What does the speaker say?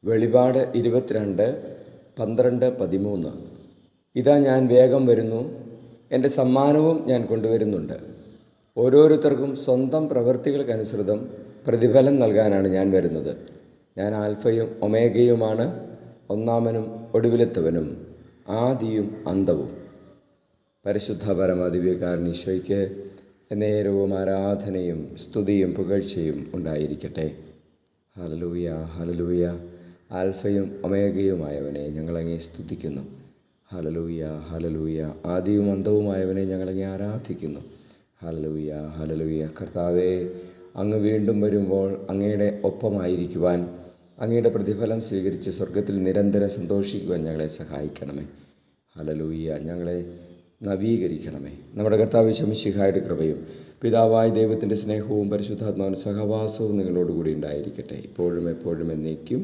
വെളിപാട് 22:12-13. ഇതാ ഞാൻ വേഗം വരുന്നു, എൻ്റെ സമ്മാനവും ഞാൻ കൊണ്ടുവരുന്നുണ്ട്. ഓരോരുത്തർക്കും സ്വന്തം പ്രവൃത്തികൾക്കനുസൃതം പ്രതിഫലം നൽകാനാണ് ഞാൻ വരുന്നത്. ഞാൻ ആൽഫയും ഒമേഗയുമാണ്, ഒന്നാമനും ഒടുവിലത്തവനും, ആദിയും അന്തവും. പരിശുദ്ധ പരമദിവ്യകാരൻ ഈശോയ്ക്ക് നേരവും ആരാധനയും സ്തുതിയും പുകഴ്ചയും ഉണ്ടായിരിക്കട്ടെ. Hallelujah, hallelujah. ആൽഫയും ഒമേഗയുമായവനെ ഞങ്ങളങ്ങേ സ്തുതിക്കുന്നു. ഹല്ലേലൂയ, ഹല്ലേലൂയ. ആദിയും അന്തവുമായവനെ ഞങ്ങളങ്ങേ ആരാധിക്കുന്നു. ഹല്ലേലൂയ, ഹല്ലേലൂയ. കർത്താവേ, അങ്ങ് വീണ്ടും വരുമ്പോൾ അങ്ങയുടെ ഒപ്പമായിരിക്കുവാൻ, അങ്ങയുടെ പ്രതിഫലം സ്വീകരിച്ച് സ്വർഗത്തിൽ നിരന്തരം സന്തോഷിക്കുവാൻ ഞങ്ങളെ സഹായിക്കണമേ. ഹല്ലേലൂയ. ഞങ്ങളെ നവീകരിക്കണമേ. നമ്മുടെ കർത്താവ് മിശിഹായുടെ കൃപയും പിതാവായ ദൈവത്തിൻ്റെ സ്നേഹവും പരിശുദ്ധാത്മാവിൻ്റെ സഹവാസവും നിങ്ങളോടുകൂടി ഉണ്ടായിരിക്കട്ടെ, ഇപ്പോഴും എപ്പോഴും എന്നേക്കും.